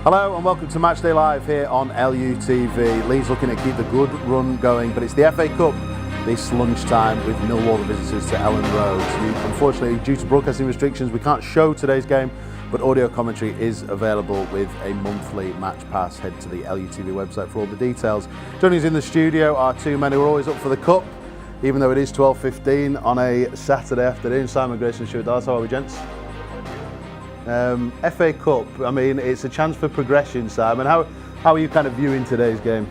Hello and welcome to Matchday Live here on LUTV. Leeds looking to keep the good run going, but it's the FA Cup this lunchtime with Millwall the visitors to Elland Road. Unfortunately, due to broadcasting restrictions, we can't show today's game, but audio commentary is available with a monthly match pass. Head to the LUTV website for all the details. Joining us in the studio are two men who are always up for the cup, even though it is 12:15 on a Saturday afternoon. Simon, Grayson, Stuart, how are we, gents? FA Cup, I mean, it's a chance for progression, Simon. How are you kind of viewing today's game?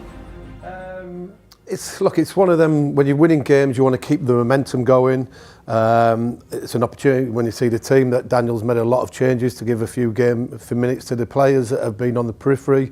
It's one of them, when you're winning games, you want to keep the momentum going. It's an opportunity when you see the team that Daniel's made a lot of changes to give a few minutes to the players that have been on the periphery.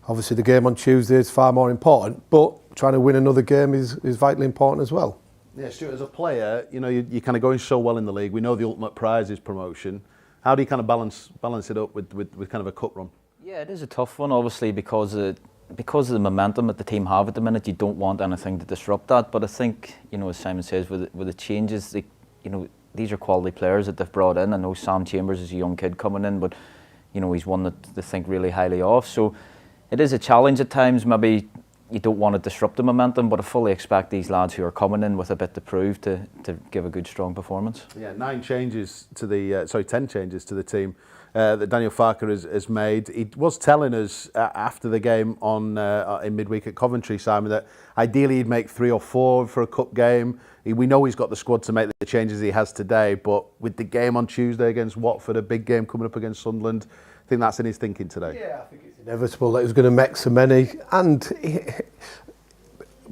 Obviously, the game on Tuesday is far more important, but trying to win another game is vitally important as well. Yeah, Stuart, as a player, you know, you're kind of going so well in the league. We know the ultimate prize is promotion. How do you kind of balance it up with kind of a cup run? Yeah, it is a tough one, obviously, because of the momentum that the team have at the minute. You don't want anything to disrupt that. But I think, you know, as Simon says, with the changes, these are quality players that they've brought in. I know Sam Chambers is a young kid coming in, but you know, he's one that they think really highly of. So it is a challenge at times. Maybe you don't want to disrupt the momentum, but I fully expect these lads who are coming in with a bit to prove to give a good, strong performance. Yeah, 10 changes to the team that Daniel Farke has made. He was telling us after the game in midweek at Coventry, Simon, that ideally he'd make 3 or 4 for a cup game. We know he's got the squad to make the changes he has today, but with the game on Tuesday against Watford, a big game coming up against Sunderland, I think that's in his thinking today. Yeah, I think it's inevitable that he was going to make so many. And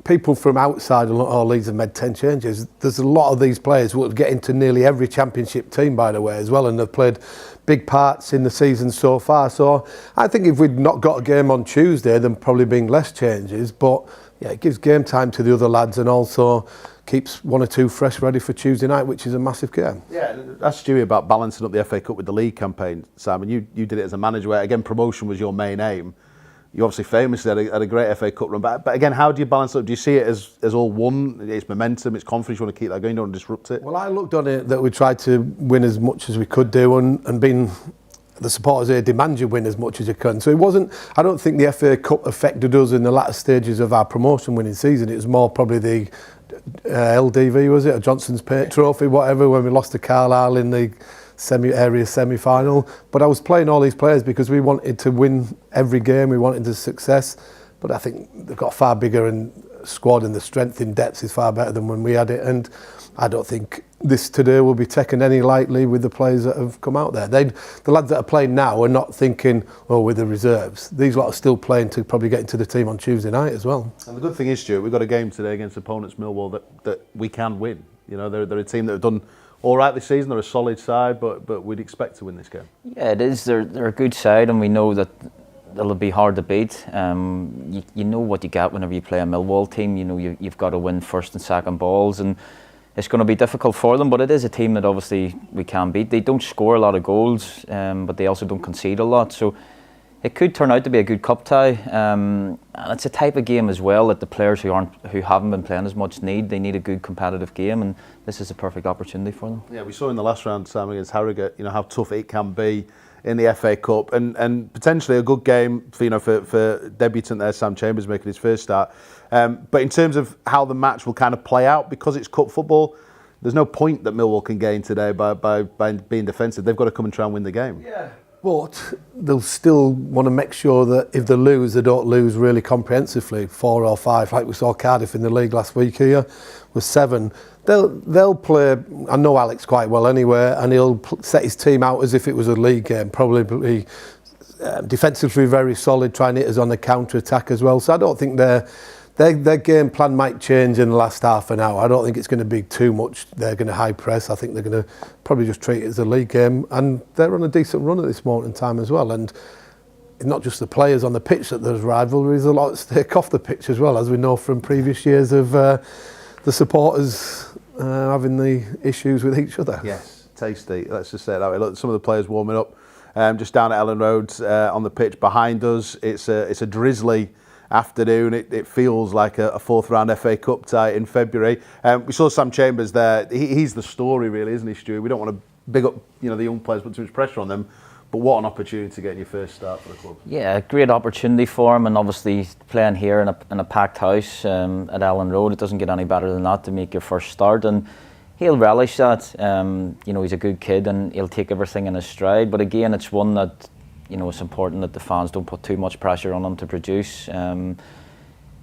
people from outside all Leeds have made 10 changes. There's a lot of these players who will get into nearly every championship team, by the way, as well, and they've played big parts in the season so far. So I think if we'd not got a game on Tuesday, there'd probably been less changes. But yeah, it gives game time to the other lads and also keeps 1 or 2 fresh ready for Tuesday night, which is a massive game. Yeah, that's Stewie about balancing up the FA Cup with the league campaign, Simon. You did it as a manager where, again, promotion was your main aim. You obviously famously had a great FA Cup run, but again, how do you balance it up? Do you see it as all one? It's momentum, it's confidence, you want to keep that going, you don't want to disrupt it? Well, I looked on it that we tried to win as much as we could do and being the supporters here demand you win as much as you can. So it wasn't, I don't think the FA Cup affected us in the latter stages of our promotion winning season. It was more probably the LDV, was it, or Johnson's Paint Trophy, whatever, when we lost to Carlisle in the area semi-final. But I was playing all these players because we wanted to win every game, we wanted the success. But I think they've got a far bigger squad and the strength in depth is far better than when we had it. And I don't think this today will be taken any lightly with the players that have come out there. The lads that are playing now are not thinking, oh, with the reserves. These lot are still playing to probably get into the team on Tuesday night as well. And the good thing is, Stuart, we've got a game today against opponents Millwall that we can win. You know, they're a team that have done all right this season. They're a solid side, but we'd expect to win this game. Yeah, it is. They're a good side, and we know that they'll be hard to beat. You know what you get whenever you play a Millwall team. You know you've got to win first and second balls, and it's going to be difficult for them, but it is a team that obviously we can beat. They don't score a lot of goals, but they also don't concede a lot. So it could turn out to be a good cup tie. And it's a type of game as well that the players who haven't been playing as much need. They need a good competitive game, and this is a perfect opportunity for them. Yeah, we saw in the last round, Sam, against Harrogate, you know, how tough it can be in the FA Cup, and potentially a good game for debutant there, Sam Chambers making his first start. But in terms of how the match will kind of play out, because it's cup football, there's no point that Millwall can gain today by being defensive. They've got to come and try and win the game. Yeah. But they'll still want to make sure that if they lose, they don't lose really comprehensively, 4 or 5, like we saw Cardiff in the league last week here, with 7. They'll play, I know Alex quite well anyway, and he'll set his team out as if it was a league game, probably defensively very solid, trying to hit us on the counter-attack as well. So I don't think their game plan might change in the last half an hour. I don't think it's going to be too much. They're going to high press. I think they're going to probably just treat it as a league game. And they're on a decent run at this moment in time as well. And it's not just the players on the pitch that there's rivalry. There's a lot at stake off the pitch as well, as we know from previous years of the supporters having the issues with each other. Yes, tasty. Let's just say it that way. Look, some of the players warming up just down at Elland Road on the pitch behind us. It's a drizzly afternoon. It feels like a 4th round FA Cup tie in February. We saw Sam Chambers there. He's the story, really, isn't he, Stuart? We don't want to big up, the young players, put too much pressure on them. But what an opportunity to get your first start for the club. Yeah, great opportunity for him, and obviously playing here in a packed house at Elland Road, it doesn't get any better than that to make your first start, and he'll relish that. You know, he's a good kid and he'll take everything in his stride, but again, it's one that, you know, it's important that the fans don't put too much pressure on him to produce.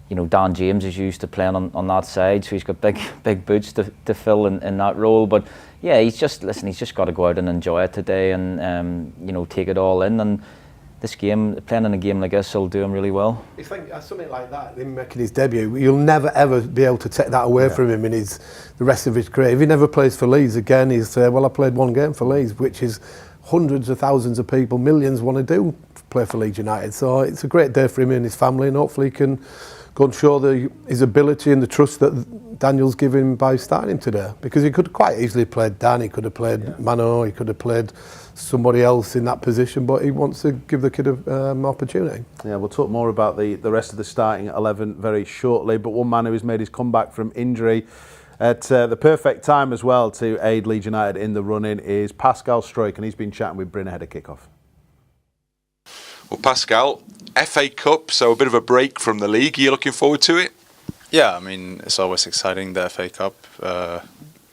You know, Dan James is used to playing on that side, so he's got big boots to fill in that role. But yeah, he's just got to go out and enjoy it today, and you know, take it all in. And this game, playing in a game like this, will do him really well. I think something like that, him making his debut, you'll never ever be able to take that away from him in the rest of his career. If he never plays for Leeds again, he'll say, well, I played one game for Leeds, which is hundreds of thousands of people, millions want to do play for Leeds United. So it's a great day for him and his family, and hopefully he can go and show his ability and the trust that Daniel's given him by starting him today. Because he could quite easily played Dan, he could have played Mano, he could have played somebody else in that position, but he wants to give the kid an opportunity. Yeah, we'll talk more about the rest of the starting 11 very shortly, but one man who has made his comeback from injury at the perfect time as well to aid Leeds United in the run-in is Pascal Struijk, and he's been chatting with Bryn ahead of kick-off. Well, Pascal, FA Cup, so a bit of a break from the league. Are you looking forward to it? Yeah, I mean, it's always exciting, the FA Cup. A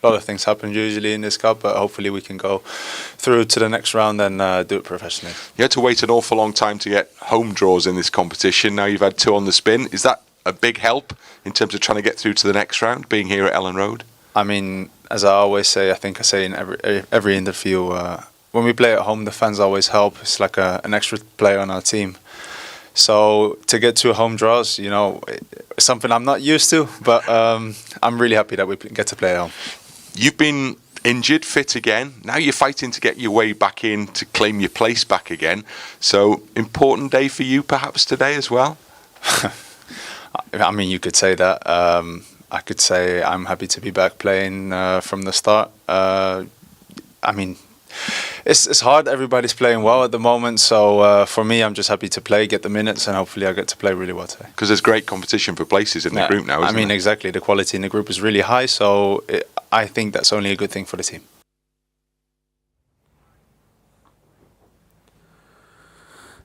lot of things happen usually in this cup, but hopefully we can go through to the next round and do it professionally. You had to wait an awful long time to get home draws in this competition. Now you've had 2 on the spin. Is that a big help in terms of trying to get through to the next round, being here at Elland Road? I mean, as I always say, I think I say in every interview, when we play at home, the fans always help. It's like an extra player on our team. So to get 2 home draws, you know, it's something I'm not used to, but I'm really happy that we get to play at home. You've been injured, fit again. Now you're fighting to get your way back in to claim your place back again. So important day for you perhaps today as well? I mean, you could say that. I could say I'm happy to be back playing from the start. I mean, it's hard. Everybody's playing well at the moment, so for me, I'm just happy to play, get the minutes, and hopefully I get to play really well today. Because there's great competition for places in the group now, isn't I mean, there? exactly. The quality in the group is really high, so I think that's only a good thing for the team.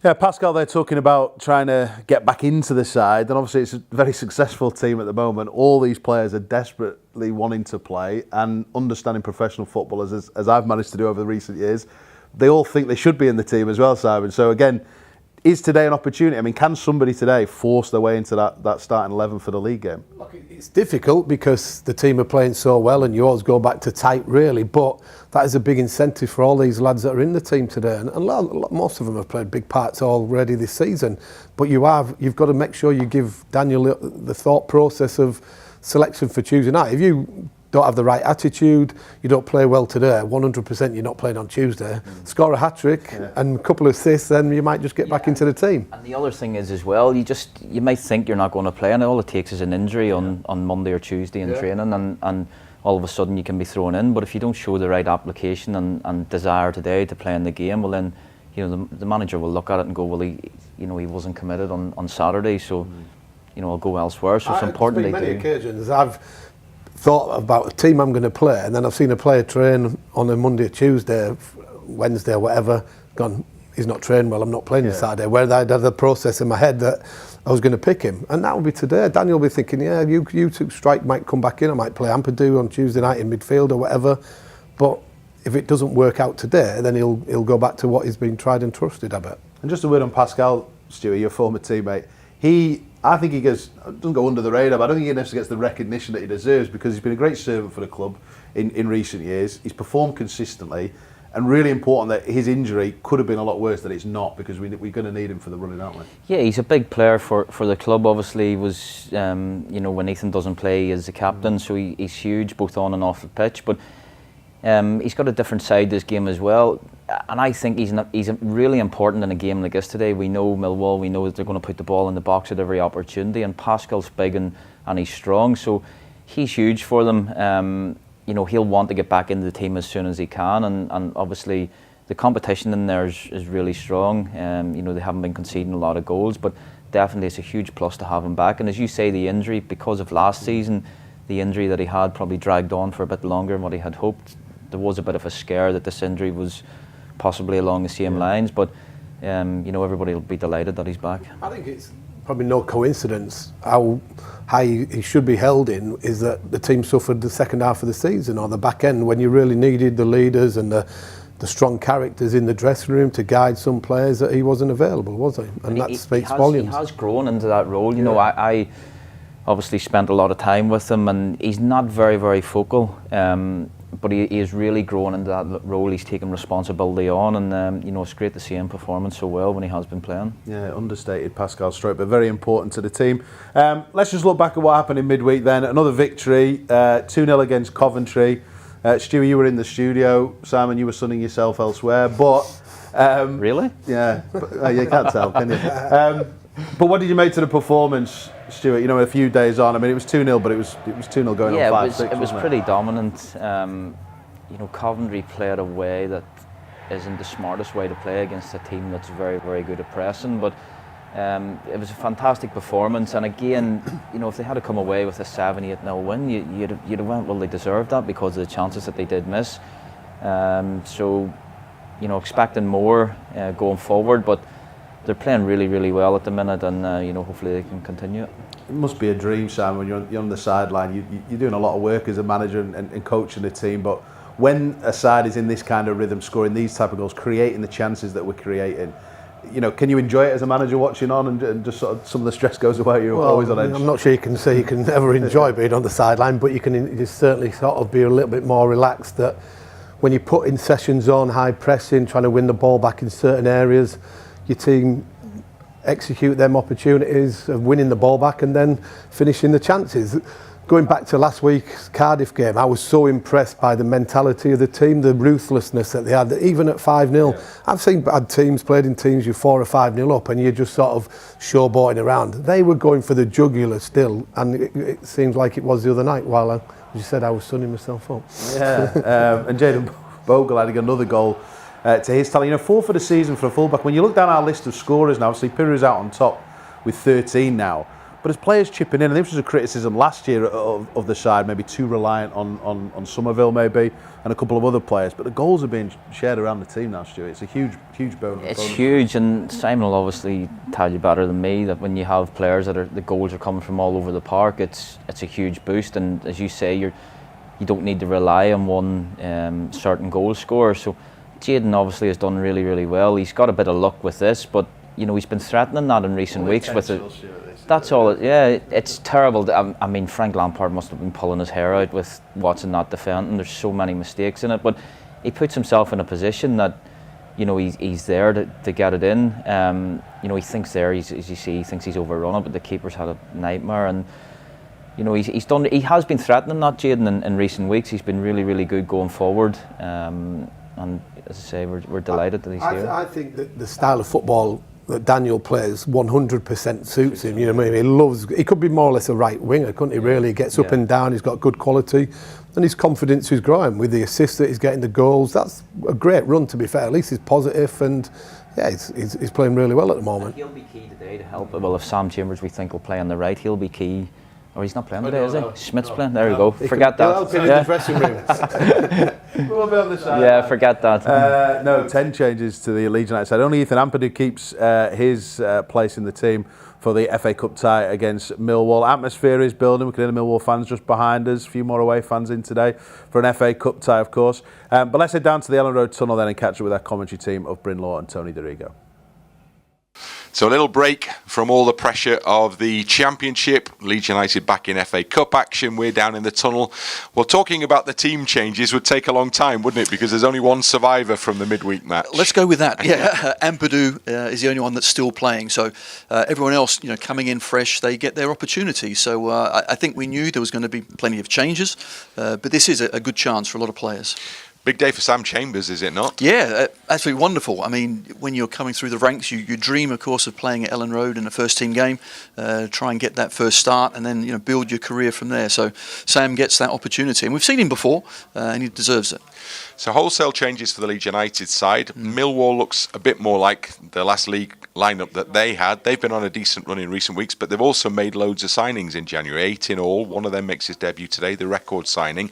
Yeah, Pascal, they're talking about trying to get back into the side, and obviously it's a very successful team at the moment. All these players are desperately wanting to play, and understanding professional football, as I've managed to do over the recent years, they all think they should be in the team as well, Simon. So again, is today an opportunity? I mean, can somebody today force their way into that starting 11 for the league game? Look, it's difficult because the team are playing so well and you always go back to tight, really, but that is a big incentive for all these lads that are in the team today, and most of them have played big parts already this season, but you've got to make sure you give Daniel the thought process of selection for Tuesday night. If you don't have the right attitude, you don't play well today, 100% you're not playing on Tuesday, score a hat-trick and a couple of assists, then you might just get back into the team. And the other thing is as well, you might think you're not going to play, and all it takes is an injury on Monday or Tuesday in training, and all of a sudden you can be thrown in. But if you don't show the right application and desire today to play in the game, well then, you know, the manager will look at it and go, well, he wasn't committed on Saturday, so you know, I'll go elsewhere. So it's important they do. Many occasions I've thought about a team I'm going to play, and then I've seen a player train on a Monday, Tuesday, Wednesday, or whatever, gone, he's not trained well, I'm not playing this Saturday, where I'd had the process in my head that I was going to pick him. And that will be today. Daniel will be thinking, yeah, you two Struijk might come back in, I might play Ampadu on Tuesday night in midfield or whatever, but if it doesn't work out today, then he'll go back to what he's been tried and trusted, I bet. And just a word on Pascal, Stuart, your former teammate. I think he doesn't go under the radar, but I don't think he necessarily gets the recognition that he deserves, because he's been a great servant for the club in recent years. He's performed consistently, and really important that his injury could have been a lot worse than it's not, because we're going to need him for the running, aren't we? Yeah, he's a big player for the club. Obviously, he was you know, when Ethan doesn't play, he's the captain, so he's huge both on and off the pitch. But he's got a different side to this game as well, and I think he's really important in a game like this today. We know Millwall, we know that they're going to put the ball in the box at every opportunity, and Pascal's big and he's strong, so he's huge for them. You know, he'll want to get back into the team as soon as he can, and obviously the competition in there is really strong. You know, they haven't been conceding a lot of goals, but definitely it's a huge plus to have him back. And as you say, the injury, because of last season, the injury that he had probably dragged on for a bit longer than what he had hoped. There was a bit of a scare that this injury was possibly along the same lines. But everybody will be delighted that he's back. I think it's probably no coincidence how high he should be held in is that the team suffered the second half of the season, or the back end, when you really needed the leaders and the strong characters in the dressing room to guide some players, that he wasn't available, was he? And that speaks volumes. He has grown into that role. You know, I obviously spent a lot of time with him, and he's not very, very focal. But he is really grown into that role. He's taken responsibility on, and it's great to see him performing so well when he has been playing. Yeah, understated Pascal Struijk, but very important to the team. Let's just look back at what happened in midweek then. Another victory, 2-0 against Coventry. Stuart, you were in the studio. Simon, you were sunning yourself elsewhere. But really? Yeah, you can't tell, can you? But what did you make to the performance, Stuart? You know, a few days on. I mean, it was 2-0, but it was 2-0 going on 5-6. It was pretty dominant. Coventry played a way that isn't the smartest way to play against a team that's very, very good at pressing. But it was a fantastic performance. And again, if they had to come away with a 7-8-0 win, you'd have went, well, they deserved that because of the chances that they did miss. Expecting more going forward, but they're playing really, really well at the minute, and hopefully they can continue it. It must be a dream, Sam, when you're on the sideline. You're doing a lot of work as a manager and coaching the team, but when a side is in this kind of rhythm, scoring these type of goals, creating the chances that we're creating, can you enjoy it as a manager watching on, and just sort of some of the stress goes away? You're always on edge. I'm not sure you can say you can ever enjoy being on the sideline, but you can certainly sort of be a little bit more relaxed that when you put in sessions on, high pressing, trying to win the ball back in certain areas, your team execute them opportunities of winning the ball back and then finishing the chances. Going back to last week's Cardiff game, I was so impressed by the mentality of the team, the ruthlessness that they had, even at 5-0. Yeah. I've seen bad teams, played in teams you're 4 or 5-0 up and you're just sort of showboating around. They were going for the jugular still, and it seems like it was the other night while as you said, I was sunning myself up. Yeah, and Jaden Bogle had another goal to his tally. 4 for the season for a fullback. When you look down our list of scorers now, obviously Piru's out on top with 13 now. But as players chipping in, and this was a criticism last year of the side, maybe too reliant on Somerville maybe, and a couple of other players. But the goals are being shared around the team now, Stuart. It's a huge bonus. It's huge, and Simon will obviously tell you better than me that when you have players the goals are coming from all over the park, it's a huge boost. And as you say, you don't need to rely on one certain goal scorer. So Jaden obviously has done really, really well. He's got a bit of luck with this, but he's been threatening that in recent weeks with it. That's all. It's terrible. I mean, Frank Lampard must have been pulling his hair out with Watson not defending. There's so many mistakes in it, but he puts himself in a position that he's there to get it in. He thinks there, as you see, he thinks he's overrun it, but the keeper's had a nightmare. And he has been threatening that, Jaden, in recent weeks. He's been really, really good going forward. And as I say, we're delighted that he's here. I think that the style of football that Daniel plays 100% suits him. You know what I mean? He could be more or less a right winger, couldn't he? Really, he gets up and down. He's got good quality, and his confidence is growing with the assists that he's getting, the goals. That's a great run, to be fair. At least he's positive, and he's playing really well at the moment. He'll be key today to help. Well, if Sam Chambers we think will play on the right, he'll be key. Or he's not playing today, is he? Schmidt's playing. There you go. Forget that. He'll help in the dressing room. We'll be on the side. Yeah, forget that. No, 10 changes to the Leeds United side. Only Ethan Ampadu keeps his place in the team for the FA Cup tie against Millwall. Atmosphere is building. We can hear the Millwall fans just behind us. A few more away fans in today for an FA Cup tie, of course. But let's head down to the Elland Road tunnel then and catch up with our commentary team of Bryn Law and Tony Dorigo. So a little break from all the pressure of the Championship. Leeds United back in FA Cup action. We're down in the tunnel. Well, talking about the team changes would take a long time, wouldn't it? Because there's only one survivor from the midweek match. Let's go with that. Yeah, Ampadu is the only one that's still playing. So everyone else, coming in fresh, they get their opportunity. So I think we knew there was going to be plenty of changes, but this is a good chance for a lot of players. Big day for Sam Chambers, is it not? Yeah, absolutely wonderful. I mean, when you're coming through the ranks, you dream, of course, of playing at Elland Road in a first-team game, try and get that first start, and then build your career from there. So Sam gets that opportunity, and we've seen him before, and he deserves it. So wholesale changes for the Leeds United side. Millwall looks a bit more like the last league lineup that they had. They've been on a decent run in recent weeks, but they've also made loads of signings in January, 8 in all. One of them makes his debut today, the record signing.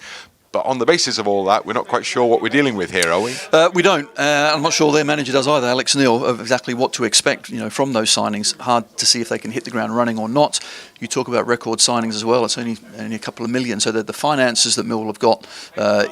But on the basis of all that, we're not quite sure what we're dealing with here, are we? We don't. I'm not sure their manager does either, Alex Neil, of exactly what to expect, from those signings. Hard to see if they can hit the ground running or not. You talk about record signings as well. It's only a couple of million, so the finances that Millwall have got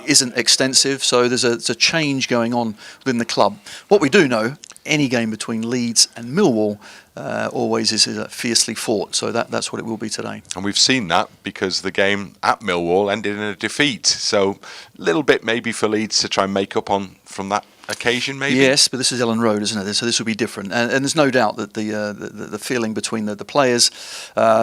isn't extensive. So there's a change going on within the club. What we do know, any game between Leeds and Millwall always is fiercely fought. So that's what it will be today. And we've seen that because the game at Millwall ended in a defeat. So a little bit maybe for Leeds to try and make up from that occasion, maybe. Yes, but this is Elland Road, isn't it? So this will be different, and there's no doubt that the feeling between the players,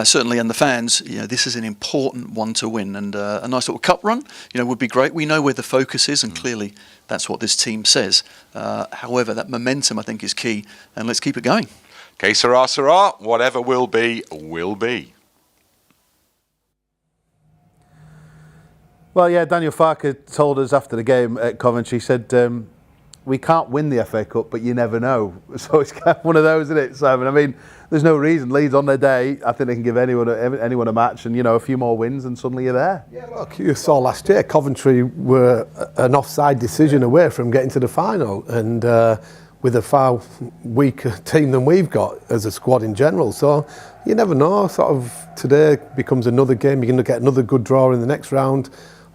certainly, and the fans, this is an important one to win, and a nice little cup run, would be great. We know where the focus is, and clearly that's what this team says. However, that momentum I think is key, and let's keep it going. Okay, Sarah, whatever will be, will be. Well, yeah, Daniel Farke told us after the game at Coventry, he said, we can't win the FA Cup, but you never know. So it's kind of one of those, isn't it, Simon? I mean, there's no reason. Leeds on their day, I think they can give anyone a match and, a few more wins and suddenly you're there. Yeah, look, you saw last year, Coventry were an offside decision away from getting to the final, and with a far weaker team than we've got as a squad in general. So you never know, sort of today becomes another game, you're going to get another good draw in the next round.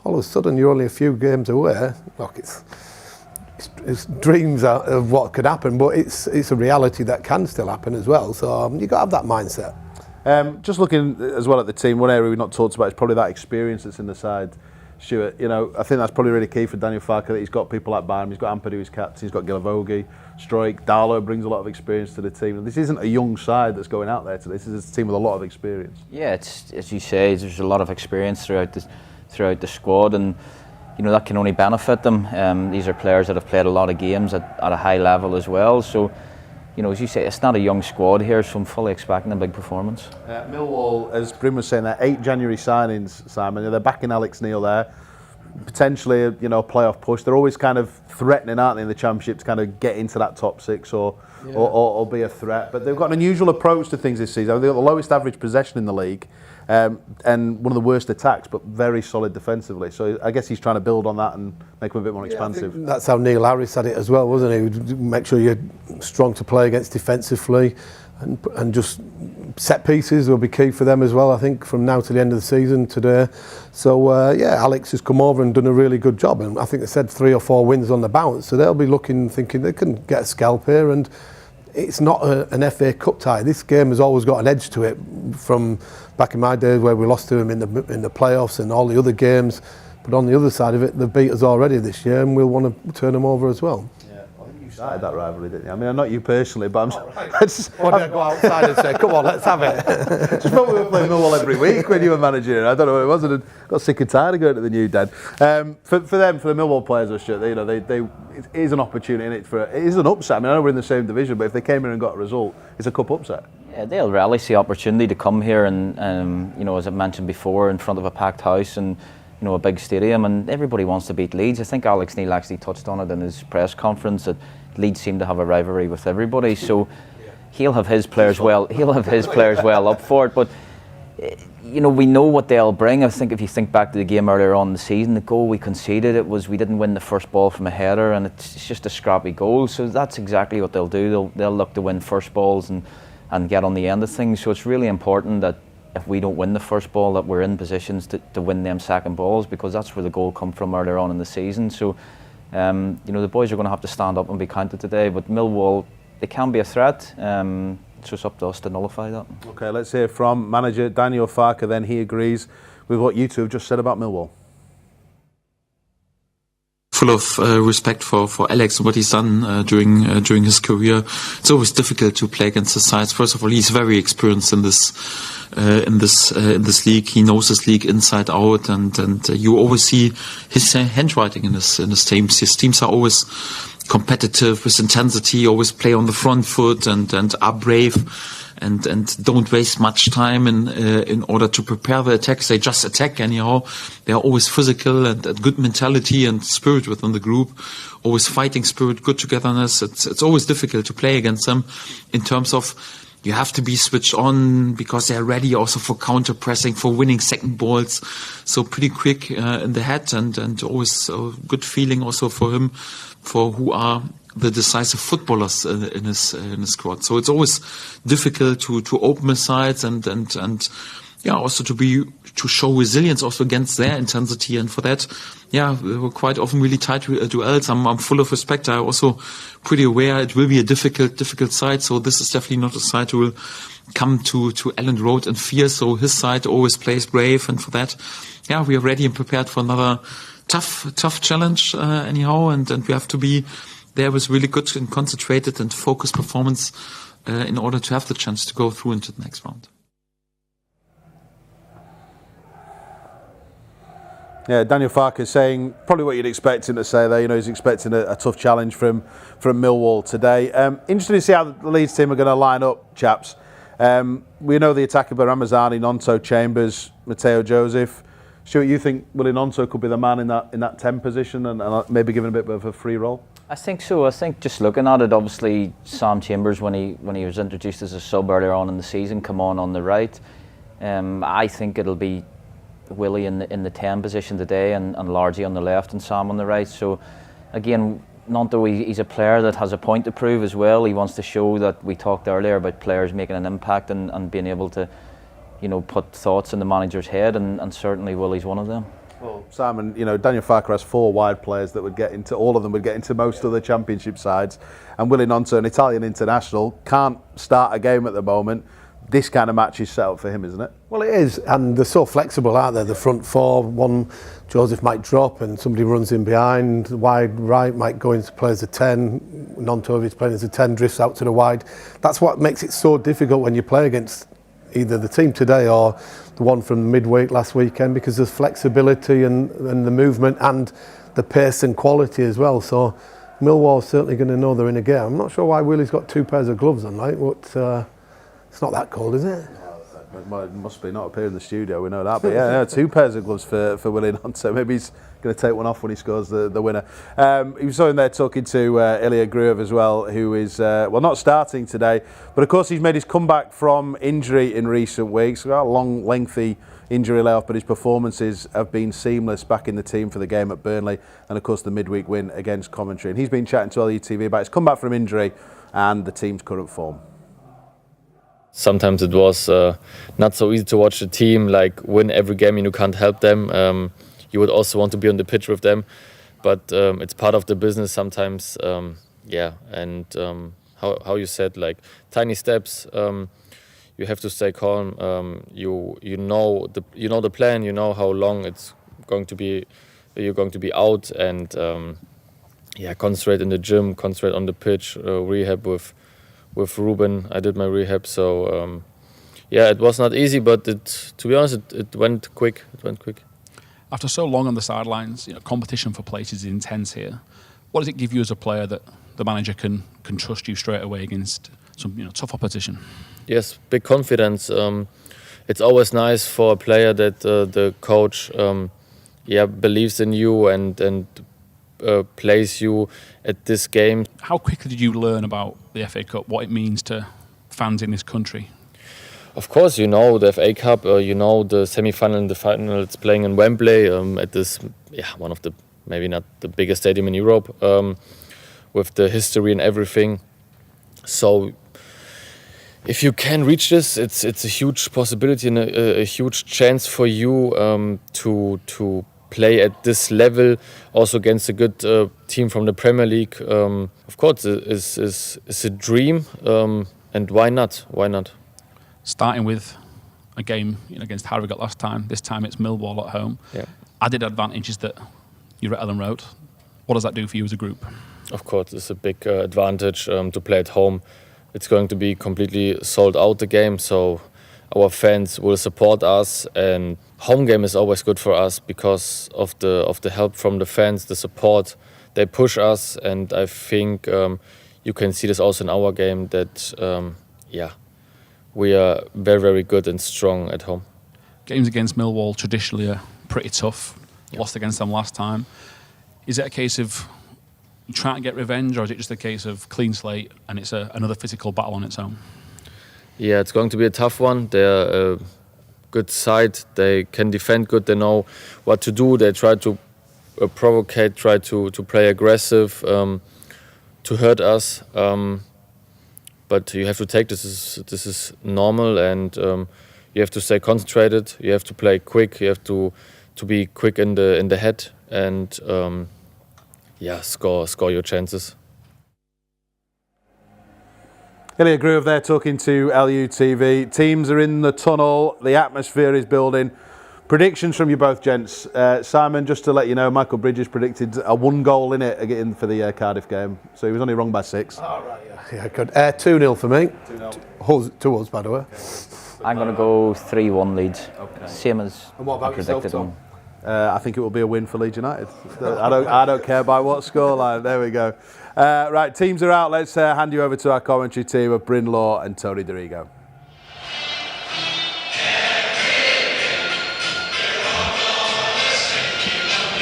All of a sudden you're only a few games away. Look, it's dreams of what could happen, but it's a reality that can still happen as well. So you've got to have that mindset. Just looking as well at the team, one area we've not talked about is probably that experience that's in the side. Stuart, I think that's probably really key for Daniel Farke, that he's got people like Barham, he's got Ampadu who's captain, he's got Gilavogui, Struijk, Darlow brings a lot of experience to the team. And this isn't a young side that's going out there today, this is a team with a lot of experience. Yeah, it's, as you say, there's a lot of experience throughout the squad, and that can only benefit them. These are players that have played a lot of games at a high level as well. So, as you say, it's not a young squad here, so I'm fully expecting a big performance. Millwall, as Bryn was saying, they're 8 January signings, Simon. They're backing Alex Neil there. Potentially, a playoff push. They're always kind of threatening, aren't they, in the Championship to kind of get into that top 6 or be a threat. But they've got an unusual approach to things this season. They've got the lowest average possession in the league. And one of the worst attacks, but very solid defensively. So I guess he's trying to build on that and make them a bit more expansive. That's how Neil Harris had it as well, wasn't he? Make sure you're strong to play against defensively, and just set pieces will be key for them as well, I think, from now to the end of the season today. So Alex has come over and done a really good job, and I think they said 3 or 4 wins on the bounce, so they'll be thinking they can get a scalp here. And it's not an FA Cup tie. This game has always got an edge to it from back in my days where we lost to them in the playoffs and all the other games. But on the other side of it, they've beat us already this year, and we'll want to turn them over as well. Yeah, I think you started that rivalry, didn't you? I mean, not you personally, but Why don't I go outside and say, come on, let's have it? Just thought we were playing Millwall every week when you were manager. I don't know what it was, and I got sick and tired of going to the new den. For them, for the Millwall players, it is an opportunity in it it is an upset. I mean, I know we're in the same division, but if they came here and got a result, it's a cup upset. Yeah, they'll relish the opportunity to come here and, as I mentioned before, in front of a packed house and a big stadium, and everybody wants to beat Leeds. I think Alex Neil actually touched on it in his press conference that Leeds seem to have a rivalry with everybody. So he'll have his players well. He'll have his players well up for it. But we know what they'll bring. I think if you think back to the game earlier on in the season, the goal we conceded, we didn't win the first ball from a header, and it's just a scrappy goal. So that's exactly what they'll do. They'll look to win first balls and get on the end of things. So it's really important that if we don't win the first ball, that we're in positions to win them second balls, because that's where the goal come from earlier on in the season. So, the boys are going to have to stand up and be counted today. But Millwall, they can be a threat. So it's up to us to nullify that. Okay, let's hear from manager Daniel Farke. Then he agrees with what you two have just said about Millwall. Full of respect for Alex and what he's done during his career. It's always difficult to play against the sides. First of all, he's very experienced in this league. He knows this league inside out, and you always see his handwriting in his teams. His teams are always competitive with intensity, always play on the front foot and are brave. And don't waste much time in order to prepare the attacks. They just attack anyhow. They are always physical and good mentality and spirit within the group. Always fighting spirit, good togetherness. It's always difficult to play against them in terms of you have to be switched on because they're ready also for counter pressing, for winning second balls. So pretty quick in the head, and always a good feeling also for him, for who are the decisive footballers in his squad. So it's always difficult to open his sides and also to show resilience also against their intensity, and for that, we were quite often really tight duels. I'm full of respect. I'm also pretty aware it will be a difficult side. So this is definitely not a side who will come to Elland Road in fear. So his side always plays brave, and for that, we are ready and prepared for another tough challenge anyhow. And we have to be there with really good and concentrated and focused performance in order to have the chance to go through into the next round. Yeah, Daniel Farke saying probably what you'd expect him to say there. He's expecting a tough challenge from Millwall today. Interesting to see how the Leeds team are going to line up, chaps. We know the attacker by Ramazani, Nonto, Chambers, Mateo Joseph. Stuart, you think Willie Nonto could be the man in that 10 position and maybe given a bit of a free role? I think so. I think just looking at it, obviously Sam Chambers, when he was introduced as a sub earlier on in the season, come on the right. I think it'll be Willie in the 10 position today, and largely on the left and Sam on the right. So again, Nonto, he's a player that has a point to prove as well. He wants to show that we talked earlier about players making an impact and being able to, put thoughts in the manager's head, and certainly Willie's one of them. Well, Simon, Daniel Farke has 4 wide players that would get into, all of them would get into most other championship sides, and Willie Nonto, an Italian international, can't start a game at the moment. This kind of match is set up for him, isn't it? Well, it is, and they're so flexible, aren't they? The front 4, one Joseph might drop and somebody runs in behind. The wide right might go into play as a 10. Nonto, if he's playing as a 10, drifts out to the wide. That's what makes it so difficult when you play against either the team today or the one from midweek last weekend, because there's flexibility and the movement and the pace and quality as well. So Millwall's certainly going to know they're in a game. I'm not sure why Willie's got 2 pairs of gloves on, right? It's not that cold, is it? Well, it must be not up here in the studio, we know that. But 2 pairs of gloves for Willie Nonto. Maybe he's going to take one off when he scores the winner. He was in there talking to Ilia Gruev as well, who is, not starting today. But of course, he's made his comeback from injury in recent weeks. Got a long, lengthy injury layoff, but his performances have been seamless back in the team for the game at Burnley. And of course, the midweek win against Coventry. And he's been chatting to LUTV about his comeback from injury and the team's current form. Sometimes it was not so easy to watch the team win every game, and you can't help them. You would also want to be on the pitch with them, but it's part of the business sometimes. And how you said, tiny steps. You have to stay calm. You know the plan. You know how long it's going to be. You're going to be out, and concentrate in the gym, concentrate on the pitch, rehab with Ruben. I did my rehab, so it was not easy, but to be honest, it went quick. After so long on the sidelines, competition for places is intense here. What does it give you as a player that the manager can trust you straight away against some tough opposition? Yes, big confidence. It's always nice for a player that the coach believes in you and plays you at this game. How quickly did you learn about the FA Cup, what it means to fans in this country? Of course, the FA Cup, the semi-final and the final. It's playing in Wembley at this, one of the, maybe not the biggest stadium in Europe, with the history and everything. So if you can reach this, it's a huge possibility and a huge chance for you to play at this level, also against a good team from the Premier League. Of course, it's a dream, and why not? Why not? Starting with a game against Harrogate last time, this time it's Millwall at home. Yeah. Added advantage is that you're at Elland Road. What does that do for you as a group? Of course, it's a big advantage to play at home. It's going to be completely sold out, the game, so our fans will support us, and home game is always good for us because of the help from the fans, the support. They push us, and I think you can see this also in our game that we are very, very good and strong at home. Games against Millwall traditionally are pretty tough. Lost against them last time. Is it a case of trying to get revenge, or is it just a case of clean slate and it's another physical battle on its own? Yeah, it's going to be a tough one. They're a good side. They can defend good. They know what to do. They try to provocate, try to play aggressive, to hurt us. But you have to take this is normal, and you have to stay concentrated. You have to play quick. You have to be quick in the head, and score your chances. Ilia Gruev there talking to LUTV. Teams are in the tunnel. The atmosphere is building. Predictions from you both, gents. Simon, just to let you know, Michael Bridges predicted a 1-goal in it again for the Cardiff game, so he was only wrong by 6. Oh, right, yeah, good. 2-0 for me. 2-0. To us, by the way. Okay. I'm going to go 3-1 Leeds. Okay. Same as and what about I predicted yourself, them. I think it will be a win for Leeds United. I don't care by what scoreline. There we go. Right, teams are out. Let's hand you over to our commentary team of Bryn Law and Tony Dorigo.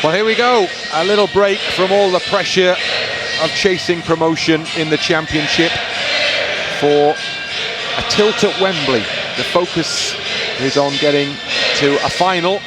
Well, here we go. A little break from all the pressure of chasing promotion in the Championship for a tilt at Wembley. The focus is on getting to a final